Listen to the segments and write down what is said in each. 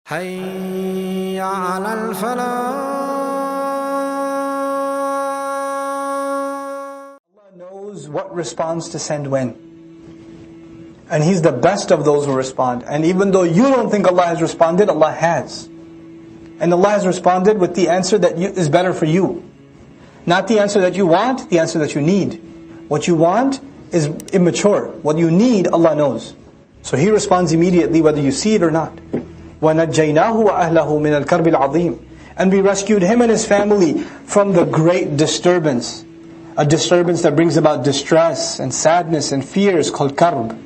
حي على الفلاح. Allah knows what response to send when. And He's the best of those who respond. And even though you don't think Allah has responded, Allah has. And Allah has responded with the answer that is better for you. Not the answer that you want, the answer that you need. What you want is immature. What you need, Allah knows. So He responds immediately whether you see it or not. وَنَجَّيْنَاهُ وَأَهْلَهُ مِنَ الْكَرْبِ الْعَظِيمِ. And we rescued him and his family from the great disturbance. A disturbance that brings about distress and sadness and fears called karb.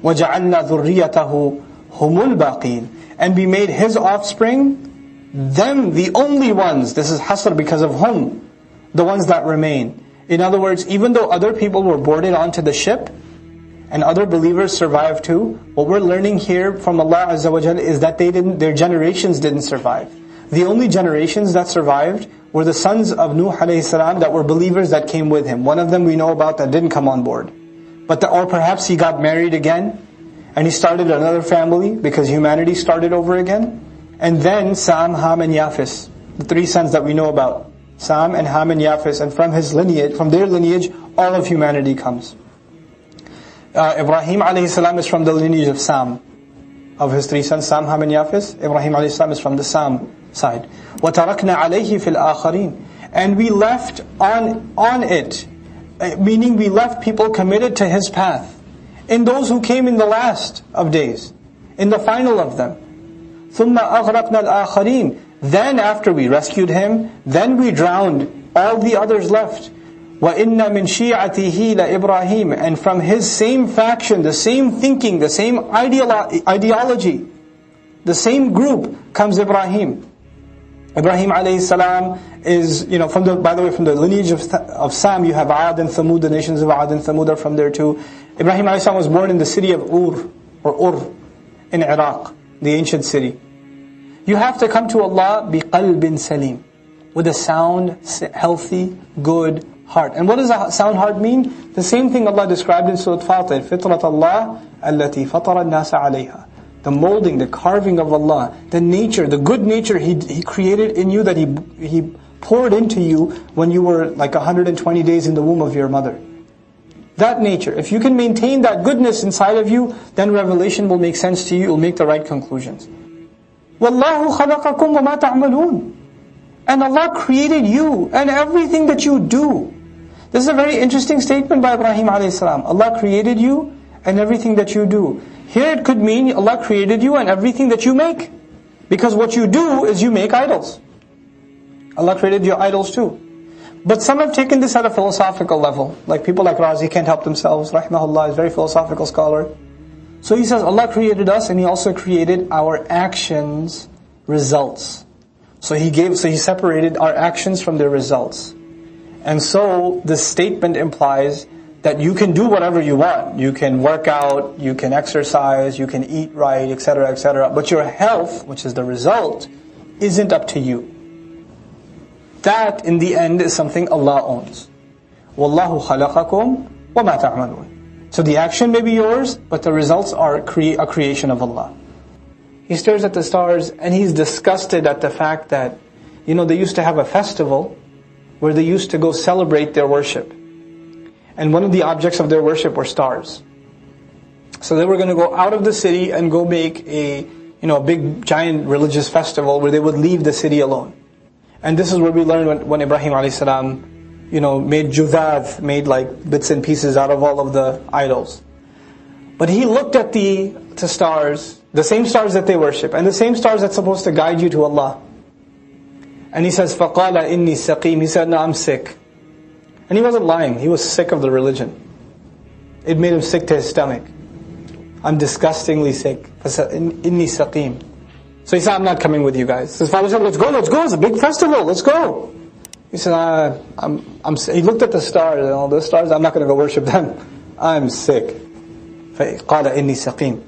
وَجَعَلْنَا ذُرِّيَّتَهُ هُمُ الْبَاقِينَ. And we made his offspring, them the only ones. This is hasr because of whom? The ones that remain. In other words, even though other people were boarded onto the ship, and other believers survived too, what we're learning here from Allah Azza wa Jalla is that their generations didn't survive. The only generations that survived were the sons of Nuh alayhi salam that were believers that came with him. One of them we know about that didn't come on board. Or perhaps he got married again, and he started another family because humanity started over again. And then Sam, Ham and Yafis, the three sons that we know about. Sam and Ham and Yafis, and from their lineage, all of humanity comes. Ibrahim alayhi salam is from the lineage of Sam. Of his three sons, Sam, Ham and Yafis, Ibrahim alayhi salam is from the Sam side. وَتَرَكْنَا عَلَيْهِ فِي الْآخَرِينَ. And we left on it, meaning we left people committed to his path, in those who came in the last of days, in the final of them. ثُمَّ أَغْرَقْنَا الْآخَرِينَ. Then after we rescued him, then we drowned all the others left. وَإِنَّ مِنْ شِيعَتِهِ لَإِبْرَاهِيمَ. And from his same faction, the same thinking, the same ideology, the same group comes Ibrahim. Ibrahim alayhi salam is, from the lineage of Sam, you have Ad and Thamud, the nations of Ad and Thamud are from there too. Ibrahim alayhi salam was born in the city of Ur in Iraq, the ancient city. You have to come to Allah biqalbin salim, with a sound, healthy, good heart. And what does a sound heart mean? The same thing Allah described in Surah Fatir, فِطْرَةَ اللَّهِ الَّتِي فَطَرَ النَّاسَ عَلَيْهَا. The molding, the carving of Allah, the nature, the good nature He created in you, that He poured into you when you were like 120 days in the womb of your mother. That nature, if you can maintain that goodness inside of you, then revelation will make sense to you, you'll make the right conclusions. وَاللَّهُ خَلَقَكُمْ وَمَا تَعْمَلُونَ. And Allah created you and everything that you do. This is a very interesting statement by Ibrahim a.s. Allah created you and everything that you do. Here it could mean Allah created you and everything that you make. Because what you do is you make idols. Allah created your idols too. But some have taken this at a philosophical level. Like people like Razi can't help themselves. Rahimahullah is a very philosophical scholar. So he says Allah created us and He also created our actions, results. So He separated our actions from their results. And so this statement implies that you can do whatever you want. You can work out, you can exercise, you can eat right, etc., etc. But your health, which is the result, isn't up to you. That, in the end, is something Allah owns. وَاللَّهُ خَلَقَكُمْ وَمَا تَعْمَلُونَ. So the action may be yours, but the results are a creation of Allah. He stares at the stars and he's disgusted at the fact that, they used to have a festival where they used to go celebrate their worship. And one of the objects of their worship were stars. So they were going to go out of the city and go make a big giant religious festival where they would leave the city alone. And this is where we learn when Ibrahim a.s. made judad, made like bits and pieces out of all of the idols. But he looked at the stars, the same stars that they worship, and the same stars that's supposed to guide you to Allah. And he says, فَقَالَ إِنِّي سَقِيمٌ. He said, no, I'm sick. And he wasn't lying, he was sick of the religion. It made him sick to his stomach. I'm disgustingly sick. إِنِّي سَقِيمٌ. So he said, I'm not coming with you guys. His father said, let's go, it's a big festival, let's go. He said, he looked at the stars, and all the stars, I'm not going to go worship them. I'm sick. فَقَالَ إِنِّي سَقِيمٌ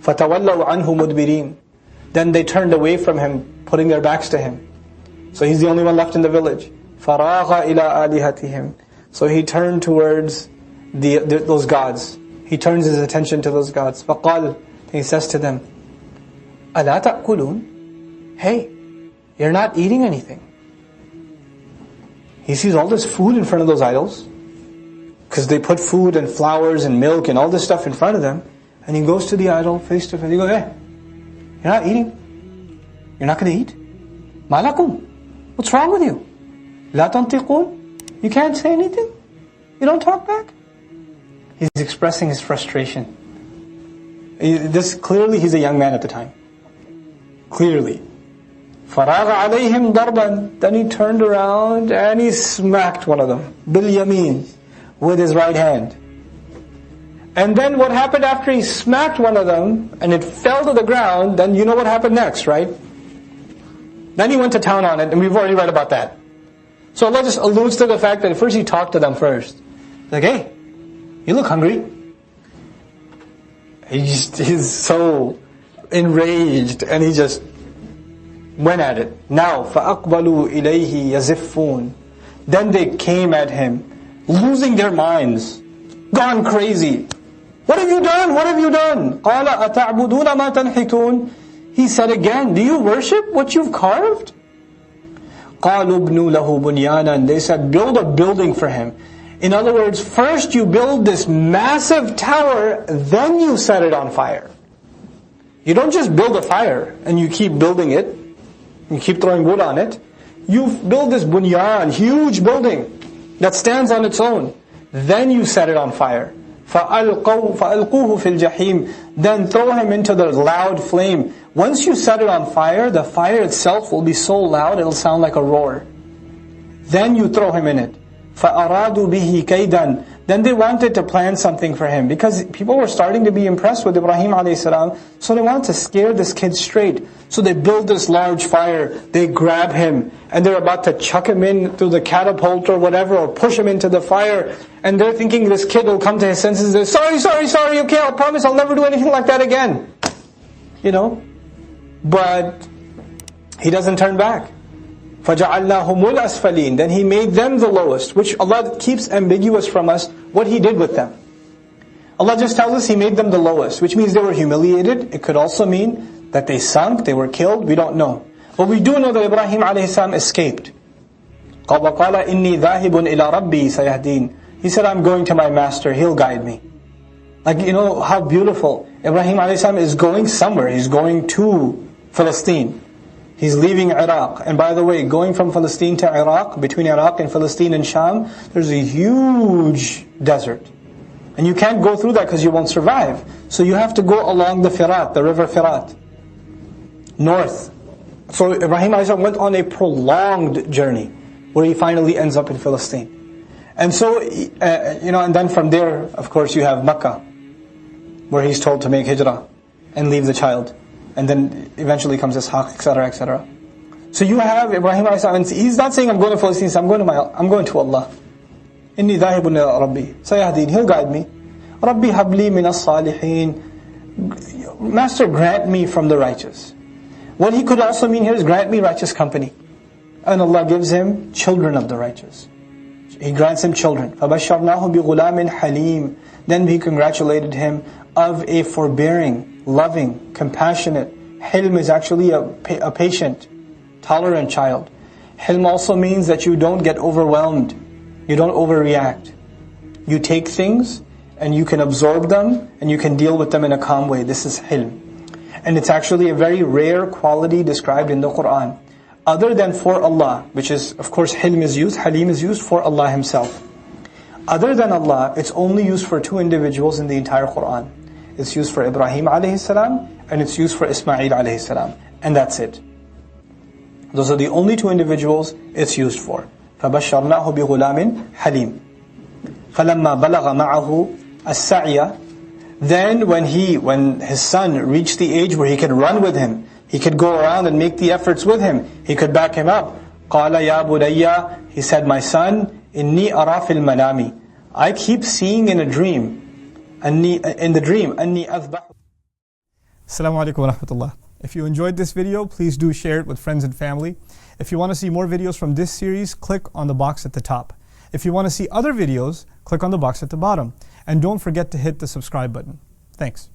فَتَوَلَّوْا عَنْهُ مُدْبِرِينَ. Then they turned away from him, putting their backs to him. So he's the only one left in the village. فَرَاغَ إِلَىٰ آلِهَتِهِمْ. So he turned towards those gods. He turns his attention to those gods. فَقَالَ. He says to them, أَلَا تَأْكُلُونَ? Hey, you're not eating anything. He sees all this food in front of those idols, because they put food and flowers and milk and all this stuff in front of them, and he goes to the idol face to face. He goes, hey, you're not eating? You're not going to eat? مَا لَكُمْ? What's wrong with you? لَا تَنْطِقُونَ? You can't say anything? You don't talk back? He's expressing his frustration. Clearly he's a young man at the time. Clearly. فَرَاغَ عَلَيْهِمْ ضَرْبًا. Then he turned around and he smacked one of them. بِالْيَمِينِ. With his right hand. And then what happened after he smacked one of them and it fell to the ground, then you know what happened next, right? Then he went to town on it, and we've already read about that. So Allah just alludes to the fact that first he talked to them first. Like, hey, you look hungry. He's so enraged, and he just went at it. Now, فَأَقْبَلُوا إِلَيْهِ يَزِفُّونَ. Then they came at him, losing their minds, gone crazy. What have you done? What have you done? قَالَ أَتَعْبُدُونَ مَا تَنْحِتُونَ. He said again, do you worship what you've carved? قَالُوا ابْنُوا لَهُ بُنْيَانًا. They said, build a building for him. In other words, first you build this massive tower, then you set it on fire. You don't just build a fire and you keep building it, you keep throwing wood on it. You build this bunyan, huge building that stands on its own. Then you set it on fire. فَأَلْقُوهُ فِي الْجَحِيمِ. Then throw him into the loud flame. Once you set it on fire, the fire itself will be so loud it'll sound like a roar. Then you throw him in it. فَأَرَادُوا بِهِ كَيْدًا. Then they wanted to plan something for him, because people were starting to be impressed with Ibrahim a.s. So they wanted to scare this kid straight. So they build this large fire, they grab him, and they're about to chuck him in through the catapult or whatever, or push him into the fire. And they're thinking this kid will come to his senses and say, sorry, okay, I'll promise I'll never do anything like that again. You know? But he doesn't turn back. فَجَعَلْنَاهُمُ الْأَسْفَلِينَ. Then He made them the lowest, which Allah keeps ambiguous from us what He did with them. Allah just tells us He made them the lowest, which means they were humiliated. It could also mean that they sunk, they were killed, we don't know. But we do know that Ibrahim a.s. escaped. قَالَ إِنِّي ذَاهِبٌ إِلَىٰ رَبِّي سَيَهْدِينَ. He said, I'm going to my master, he'll guide me. Like, you know how beautiful. Ibrahim a.s. is going somewhere. He's going to Palestine. He's leaving Iraq. And by the way, going from Palestine to Iraq, between Iraq and Palestine and Sham, there's a huge desert. And you can't go through that because you won't survive. So you have to go along the Firat, the river Firat, north. So Ibrahim a.s. went on a prolonged journey, where he finally ends up in Palestine. And so, and then from there, of course, you have Mecca, where he's told to make hijrah and leave the child. And then eventually comes Ishaq, etc., etc. So you have Ibrahim a.s. and he's not saying I'm going to Palestine, so I'm going to Allah. إِنِّي ذَاهِبٌ إِلَىٰ رَبِّي سَيَهْدِينِ. He'll guide me. رَبِّي هَبْ لِي مِنَ الصَّالِحِينَ. Master, grant me from the righteous. What he could also mean here is grant me righteous company. And Allah gives him children of the righteous. He grants him children. فَبَشَّرْنَاهُ بِغُلَامٍ حَلِيمٍ. Then we congratulated him of a forbearing, loving, compassionate. Hilm is actually a patient, tolerant child. Hilm also means that you don't get overwhelmed. You don't overreact. You take things and you can absorb them and you can deal with them in a calm way. This is hilm. And it's actually a very rare quality described in the Qur'an. Other than for Allah, which is, of course, Halim is used for Allah Himself. Other than Allah, it's only used for two individuals in the entire Qur'an. It's used for Ibrahim alayhi salam, and it's used for Ismail alayhi salam. And that's it. Those are the only two individuals it's used for. فَبَشَّرْنَاهُ بِغُلَامٍ حَلِيمٍ فَلَمَّا بَلَغَ مَعَهُ السَّعْيَ. Then when his son reached the age where he could run with him, he could go around and make the efforts with him, he could back him up. قَالَ يَا بُنَيَّ. He said, my son, إِنِّي أَرَى فِي الْمَنَامِ. I keep seeing in a dream, أَنِّي أَذْبَحُ. Assalamu alaikum wa rahmatullah. If you enjoyed this video, please do share it with friends and family. If you want to see more videos from this series, click on the box at the top. If you want to see other videos, click on the box at the bottom. And don't forget to hit the subscribe button. Thanks.